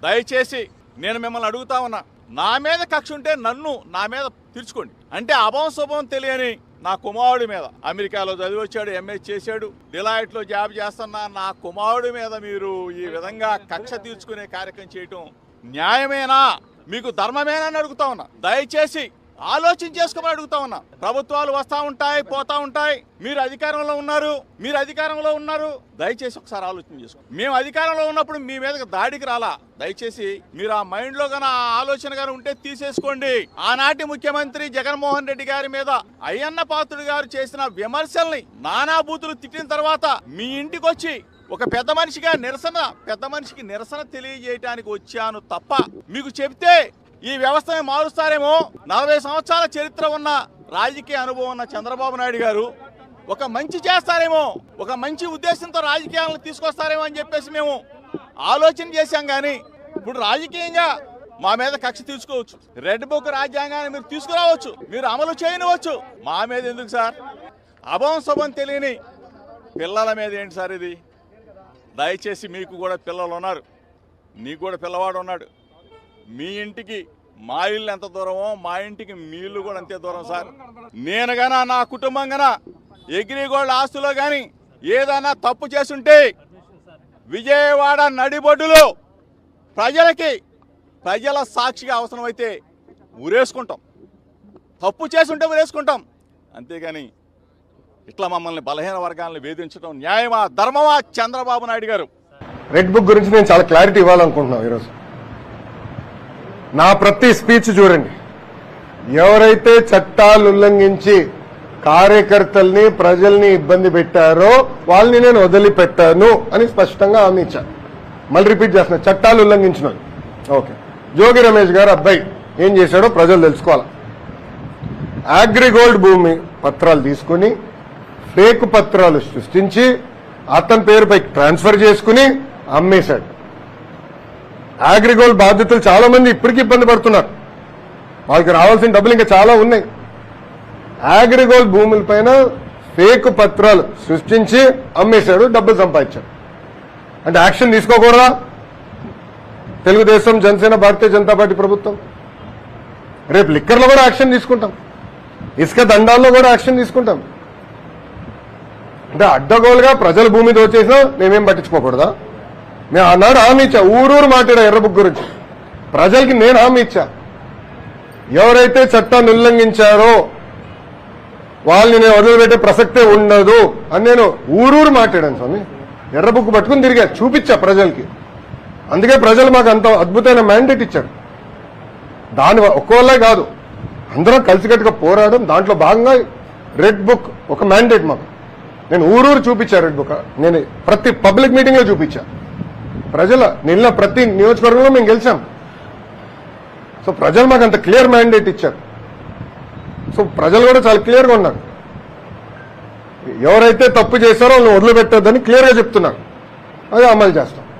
దయచేసి నేను మిమ్మల్ని అడుగుతా ఉన్నా, నా మీద కక్ష ఉంటే నా మీద తీర్చుకోండి. అంటే అభం శుభం తెలియని నా కుమారుడి మీద, అమెరికాలో చదివి వచ్చాడు, ఎంఏ చేశాడు, డిలాయిట్ లో జాబ్ చేస్తున్నా నా కుమారుడి మీద మీరు ఈ విధంగా కక్ష తీర్చుకునే కార్యక్రమం చేయటం న్యాయమేనా, మీకు ధర్మమేనా అని అడుగుతా ఉన్నా. దయచేసి ఆలోచన చేసుకోమని అడుగుతా ఉన్నా. ప్రభుత్వాలు వస్తా ఉంటాయి, పోతా ఉంటాయి. మీరు అధికారంలో ఉన్నారు, దయచేసి ఒకసారి ఆలోచన చేసుకోండి. మేము అధికారంలో ఉన్నప్పుడు మీ మీదకి దాడికి రాలా. దయచేసి మీరు ఆ మైండ్ లో గానీ ఆ ఆలోచన గానీ ఉంటే తీసేసుకోండి. ఆనాటి ముఖ్యమంత్రి జగన్మోహన్ రెడ్డి గారి మీద అయ్యన్న పాత్రుడు గారు చేసిన విమర్శల్ని, నానా బూతులు తిట్టిన తర్వాత మీ ఇంటికి వచ్చి ఒక పెద్ద మనిషికి నిరసన తెలియజేయడానికి వచ్చాను తప్ప, మీకు చెప్తే ఈ వ్యవస్థని మారుస్తారేమో, 40 సంవత్సరాల చరిత్ర ఉన్న రాజకీయ అనుభవం ఉన్న చంద్రబాబు నాయుడు గారు ఒక మంచి చేస్తారేమో, ఒక మంచి ఉద్దేశంతో రాజకీయాలను తీసుకొస్తారేమో అని చెప్పేసి మేము ఆలోచన చేశాం. కానీ ఇప్పుడు రాజకీయంగా మా మీద కక్ష తీసుకోవచ్చు, రెడ్ బుక్ రాజ్యాంగాన్ని మీరు తీసుకురావచ్చు, మీరు అమలు చేయనివచ్చు. మా మీద ఎందుకు సార్? అభం శుభం తెలియని పిల్లల మీద ఏంటి సార్ ఇది? దయచేసి మీకు కూడా పిల్లలు ఉన్నారు, నీకు కూడా పిల్లవాడు ఉన్నాడు. మీ ఇంటికి మా ఇల్లు ఎంత దూరమో మా ఇంటికి మీ ఇల్లు కూడా అంతే దూరం సార్. నేను గానా నా కుటుంబం గానా అగ్రిగోల్డ్ ఆస్తులో కానీ ఏదైనా తప్పు చేసుంటే విజయవాడ నడిబొడ్డులో ప్రజల సాక్షిగా అవసరమైతే ఊరేసుకుంటాం, తప్పు చేసుంటే ఊరేసుకుంటాం. అంతేగాని ఇట్లా మమ్మల్ని బలహీన వర్గాలను వేధించడం న్యాయమా, ధర్మమా? చంద్రబాబు నాయుడు గారు, రెడ్ బుక్ గురించి నేను చాలా క్లారిటీ ఇవ్వాలనుకుంటున్నాను ఈరోజు. నా ప్రతి స్పీచ్ చూడండి, ఎవరైతే చట్టాలు ఉల్లంఘించి కార్యకర్తల్ని ప్రజల్ని ఇబ్బంది పెట్టారో వాళ్ళని నేను వదిలిపెట్టాను అని స్పష్టంగా హామీ ఇచ్చాను. మళ్ళీ రిపీట్ చేస్తున్నా, చట్టాలు ఉల్లంఘించిన ఓకే. జోగి రమేష్ గారు అబ్బాయి ఏం చేశాడో ప్రజలు తెలుసుకోవాలి. అగ్రిగోల్డ్ భూమి పత్రాలు తీసుకుని ఫేక్ పత్రాలు సృష్టించి అతని పేరుపై ట్రాన్స్ఫర్ చేసుకుని అమ్మేశాడు. అగ్రిగోల్డ్ బాధితులు చాలా మంది ఇప్పటికీ ఇబ్బంది పడుతున్నారు, వాళ్ళకి రావాల్సిన డబ్బులు ఇంకా చాలా ఉన్నాయి. అగ్రిగోల్డ్ భూములపైన ఫేక్ పత్రాలు సృష్టించి అమ్మేశాడు, డబ్బులు సంపాదించాడు. అంటే యాక్షన్ తీసుకోకూడదా తెలుగుదేశం, జనసేన, భారతీయ జనతా పార్టీ ప్రభుత్వం? రేపు లిక్కర్లో కూడా యాక్షన్ తీసుకుంటాం, ఇసుక దండాల్లో కూడా యాక్షన్ తీసుకుంటాం. అంటే అడ్డగోలుగా ప్రజల భూమి దోచేసినా మేమేం పట్టించుకోకూడదా? నేను ఆనాడు హామీ ఇచ్చా, ఊరూరు మాట్లాడా ఎర్ర బుక్ గురించి. ప్రజలకి నేను హామీ ఇచ్చా, ఎవరైతే చట్టాన్ని ఉల్లంఘించారో వాళ్ళని నేను వదిలిపెట్టే ప్రసక్తే ఉండదు అని నేను ఊరూరు మాట్లాడాను స్వామి. ఎర్ర బుక్ పట్టుకుని తిరిగా చూపించా ప్రజలకి. అందుకే ప్రజలు మాకు అంత అద్భుతమైన మ్యాండేట్ ఇచ్చారు. దాని ఒక్కోళ్ళే కాదు, అందరం కలిసికట్టుగా పోరాడడం, దాంట్లో భాగంగా రెడ్ బుక్ ఒక మ్యాండేట్ మాకు. నేను ఊరూరు చూపించా రెడ్ బుక్. నేను ప్రతి పబ్లిక్ మీటింగ్ లో చూపించా. నిన్న ప్రతి నియోజకవర్గంలో మేము గెలిచాం. సో ప్రజలు మాకు అంత క్లియర్ మ్యాండేట్ ఇచ్చారు. సో ప్రజలు కూడా చాలా క్లియర్గా ఉన్నారు, ఎవరైతే తప్పు చేశారో వాళ్ళని వదిలిపెట్టొద్దని క్లియర్గా చెప్తున్నారు. అదే అమలు చేస్తాం.